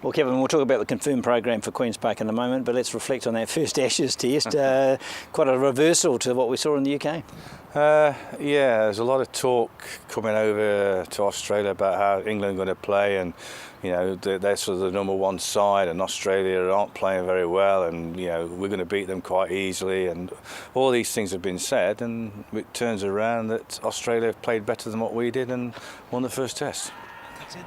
Well, Kevin, we'll talk about the confirmed program for Queen's Park in a moment, but let's reflect on that first Ashes test. Quite a reversal to what we saw in the UK. Yeah, there's a lot of talk coming over to Australia about how England are going to play, and they're sort of the number one side, and Australia aren't playing very well, and we're going to beat them quite easily, and all these things have been said, and it turns around that Australia have played better than what we did and won the first test.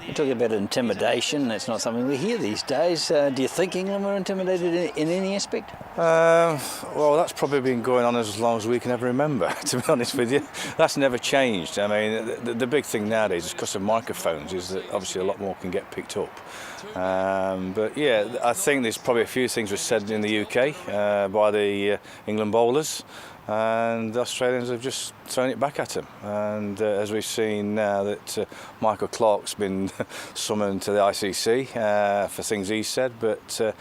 You're talking about intimidation. That's not something we hear these days. Do you think England were intimidated in any aspect? Well, that's probably been going on as long as we can ever remember, to be honest with you. That's never changed. I mean, the big thing nowadays, because of microphones, is that obviously a lot more can get picked up. But yeah, I think there's probably a few things were said in the UK by the England bowlers, and the Australians have just thrown it back at them. And as we've seen now that Michael Clarke's been summoned to the ICC for things he said, but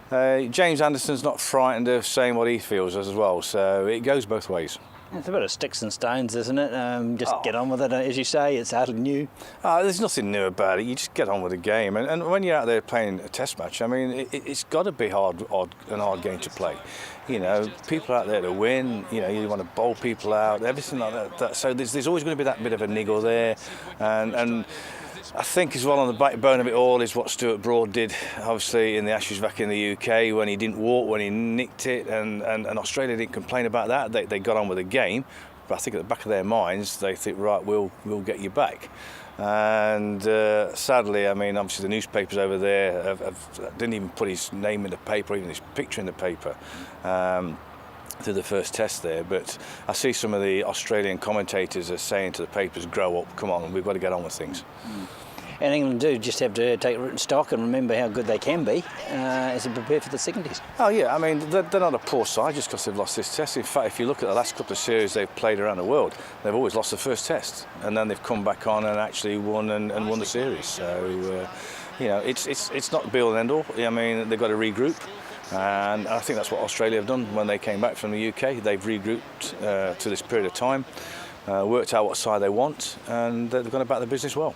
James Anderson's not frightened of saying what he feels as well, so it goes both ways. It's a bit of sticks and stones, isn't it? Just get on with it, as you say. It's hardly new. There's nothing new about it. You just get on with the game. And when you're out there playing a test match, I mean, it's got to be an hard game to play. People out there to win. You want to bowl people out, everything like that. So there's always going to be that bit of a niggle there. And I think as well on the backbone of it all is what Stuart Broad did, obviously, in the Ashes back in the UK, when he didn't walk, when he nicked it, and Australia didn't complain about that. They got on with the game, but I think at the back of their minds they think, right, we'll get you back. And sadly, I mean, obviously the newspapers over there didn't even put his name in the paper, or even his picture in the paper. To the first test there, but I see some of the Australian commentators are saying to the papers, grow up, come on, we've got to get on with things. And England do just have to take root and stock and remember how good they can be as they prepare for the second test. Oh yeah, I mean, they're not a poor side just because they've lost this test. In fact, if you look at the last couple of series they've played around the world, they've always lost the first test, and then they've come back on and actually won and won the series. So it's not the be all and end all. I mean, they've got to regroup. And I think that's what Australia have done when they came back from the UK. They've regrouped to this period of time, worked out what side they want, and they've gone about their business well.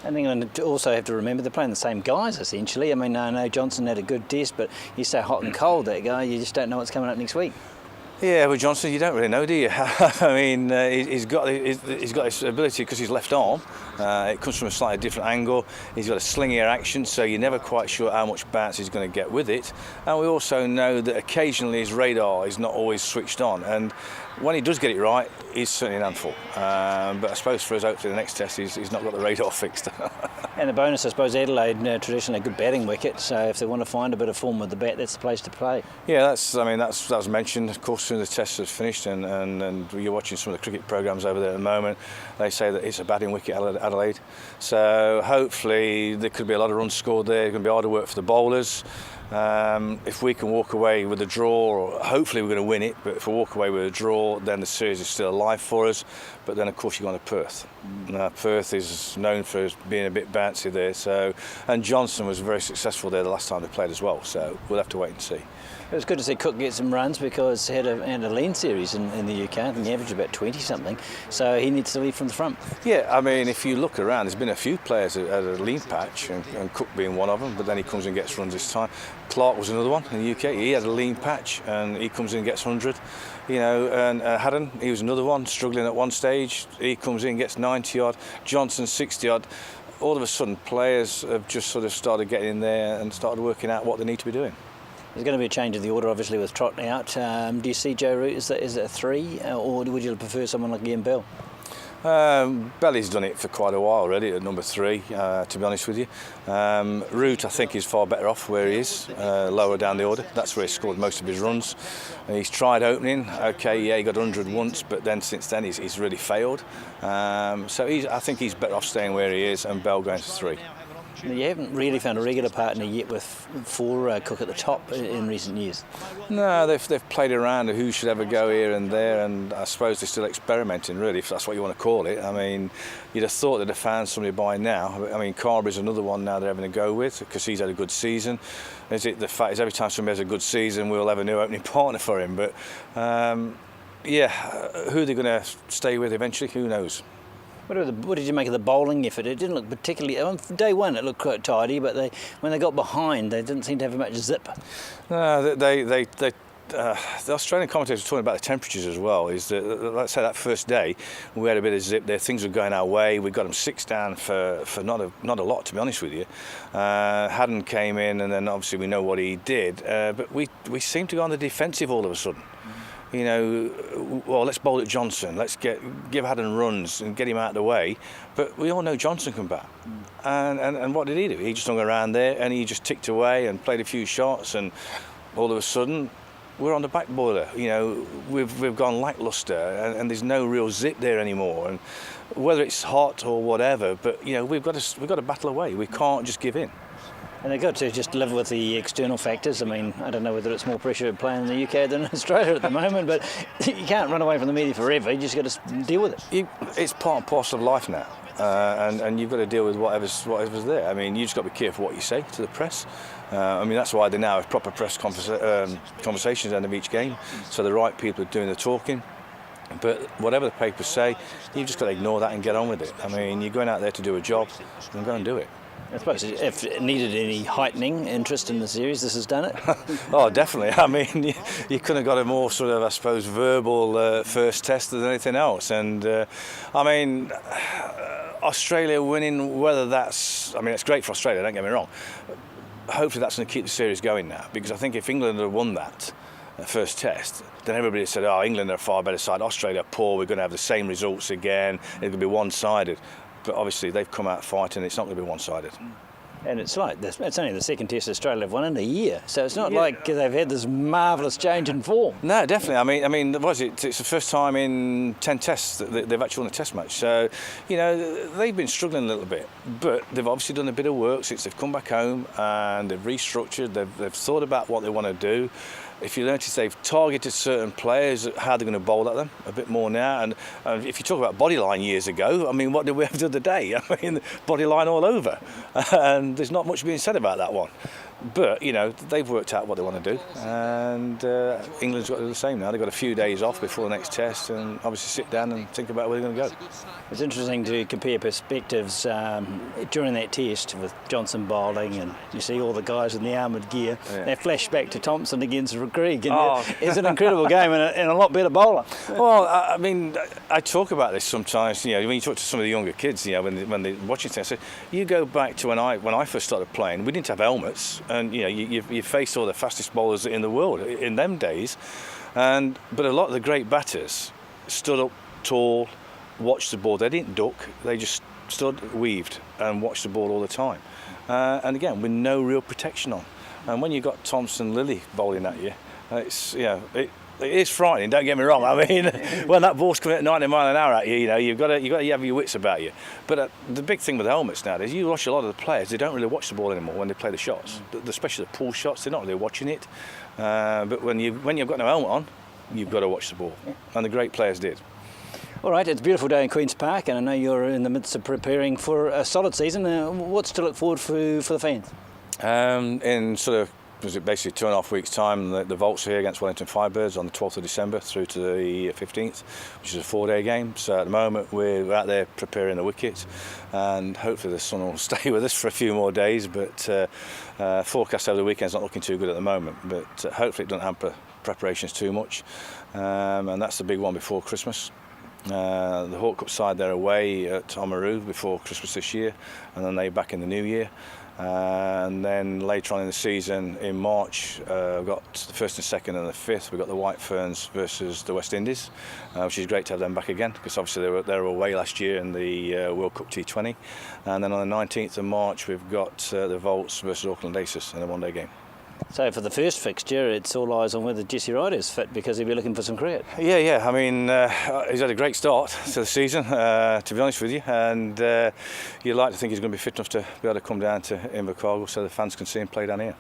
And England also have to remember they're playing the same guys essentially. I mean, I know Johnson had a good test, but he's so hot and cold, that guy, you just don't know what's coming up next week. Yeah, with Johnson, you don't really know, do you? I mean, he's got this ability because his left arm. It comes from a slightly different angle. He's got a slingier action, so you're never quite sure how much bounce he's going to get with it. And we also know that occasionally his radar is not always switched on. And when he does get it right, he's certainly an handful. But I suppose for us, hopefully, the next test, he's not got the radar fixed. And the bonus, I suppose, Adelaide traditionally a good batting wicket, so if they want to find a bit of form with the bat, that's the place to play. Yeah, that was mentioned, of course, soon as the test has finished, and you're watching some of the cricket programmes over there at the moment. They say that it's a batting wicket at Adelaide, so hopefully there could be a lot of runs scored there. It's going to be harder work for the bowlers. If we can walk away with a draw, or hopefully we're going to win it, but if we walk away with a draw, then the series is still alive for us. But then, of course, you're going to Perth. Perth is known for being a bit bouncy there, and Johnson was very successful there the last time they played as well, so we'll have to wait and see. It was good to see Cook get some runs because he had a lean series in the UK. I think he averaged about 20-something, so he needs to lead from the front. Yeah, I mean, if you look around, there's been a few players at a lean patch, and Cook being one of them, but then he comes and gets runs this time. Clarke was another one in the UK. He had a lean patch, and he comes in and gets 100. And Haddon, he was another one, struggling at one stage. He comes in, gets 90-odd. Johnson, 60-odd. All of a sudden, players have just sort of started getting in there and started working out what they need to be doing. There's going to be a change of the order, obviously, with Trott out. Do you see Joe Root as a 3, or would you prefer someone like Ian Bell? Belly's done it for quite a while already at number 3, to be honest with you. Root, I think, is far better off where he is, lower down the order. That's where he scored most of his runs. He's tried opening. Okay, yeah, he got 100 once, but then since then he's really failed. So I think he's better off staying where he is, and Bell going to 3. You haven't really found a regular partner yet with 4 Cook at the top in recent years. No, they've played around who should ever go here and there, and I suppose they're still experimenting, really, if that's what you want to call it. I mean, you'd have thought they'd have found somebody by now. I mean, Carberry's another one now they're having a go with because he's had a good season. Is it the fact is every time somebody has a good season, we'll have a new opening partner for him? But who they're going to stay with eventually, who knows? What did you make of the bowling effort? It didn't look particularly. On day one, it looked quite tidy, but when they got behind, they didn't seem to have much zip. No, the Australian commentators were talking about the temperatures as well. Is that, let's say that first day we had a bit of zip there, things were going our way. We got them 6 down for not a lot, to be honest with you. Haddon came in, and then obviously we know what he did, but we seemed to go on the defensive all of a sudden. You know, well, let's bowl at Johnson, let's give Haddon runs and get him out of the way. But we all know Johnson can bat. And what did he do? He just hung around there and he just ticked away and played a few shots, and all of a sudden we're on the back boiler. You know, we've gone lacklustre, and there's no real zip there anymore. And whether it's hot or whatever, but you know, we've got to battle away. We can't just give in. And they've got to just live with the external factors. I mean, I don't know whether it's more pressure playing in the UK than Australia at the moment, but you can't run away from the media forever. You just got to deal with it. It's part and parcel of life now, and you've got to deal with whatever's there. I mean, you just got to be careful what you say to the press. I mean, that's why they now have proper press conversations at the end of each game, so the right people are doing the talking. But whatever the papers say, you've just got to ignore that and get on with it. I mean, you're going out there to do a job, then go and do it. I suppose if it needed any heightening interest in the series, this has done it. Oh, definitely. I mean, you couldn't have got a more sort of, I suppose, verbal first test than anything else. And I mean, Australia winning, whether that's, I mean, it's great for Australia, don't get me wrong. Hopefully that's going to keep the series going now, because I think if England had won that first test, then everybody said, oh, England are a far better side, Australia are poor, we're going to have the same results again, it's going to be one-sided. But obviously they've come out fighting, it's not going to be one-sided. And it's like this, it's only the second test Australia have won in a year, so it's not like they've had this marvellous change in form. No, definitely. I mean, it's the first time in 10 tests that they've actually won a test match. So, you know, they've been struggling a little bit, but they've obviously done a bit of work since they've come back home, and they've restructured, they've thought about what they want to do. If you notice, they've targeted certain players, how they're going to bowl at them a bit more now. And if you talk about body line years ago, I mean, what did we have to do today? I mean, body line all over. And there's not much being said about that one. But, you know, they've worked out what they want to do. And England's got to do the same now. They've got a few days off before the next test, and obviously sit down and think about where they're going to go. It's interesting to compare perspectives during that test with Johnson bowling, and you see all the guys in the armoured gear. Yeah. They flash back to Thompson against Krieg, and it's an incredible game and a lot better bowler. Well, I mean, I talk about this sometimes. You know, when you talk to some of the younger kids, you know, when they're watching things, I say, you go back to when I first started playing. We didn't have helmets, and you know, you faced all the fastest bowlers in the world in them days, but a lot of the great batters stood up tall, watched the ball. They didn't duck, they just stood, weaved and watched the ball all the time, and again with no real protection on. And when you've got Thompson, Lilly bowling at you, it's, you know, it is frightening, don't get me wrong. I mean, when that ball's coming at 90 miles an hour at you, you know, you've got to have your wits about you. But the big thing with helmets nowadays, you watch a lot of the players, they don't really watch the ball anymore when they play the shots, especially the pull shots. They're not really watching it. But when you've got no helmet on, you've got to watch the ball, and the great players did. All right, it's a beautiful day in Queen's Park, and I know you're in the midst of preparing for a solid season. What's to look forward for the fans? In sort of basically 2.5 weeks' time, the Volts are here against Wellington Firebirds on the 12th of December through to the 15th, which is a 4-day game. So at the moment we're out there preparing the wicket, and hopefully the sun will stay with us for a few more days. But forecast over the weekend's not looking too good at the moment. But hopefully it doesn't hamper preparations too much, and that's the big one before Christmas. The Hawke Cup side, they're away at Oamaru before Christmas this year, and then they're back in the new year. And then later on in the season, in March, we've got the 1st and 2nd and the 5th. We've got the White Ferns versus the West Indies, which is great to have them back again, because obviously they were away last year in the World Cup T20. And then on the 19th of March, we've got the Volts versus Auckland Aces in a one-day game. So for the first fixture, it's all eyes on whether Jesse Ryder's fit, because he'll be looking for some cricket. Yeah. I mean, he's had a great start to the season, to be honest with you, and you'd like to think he's going to be fit enough to be able to come down to Invercargill so the fans can see him play down here.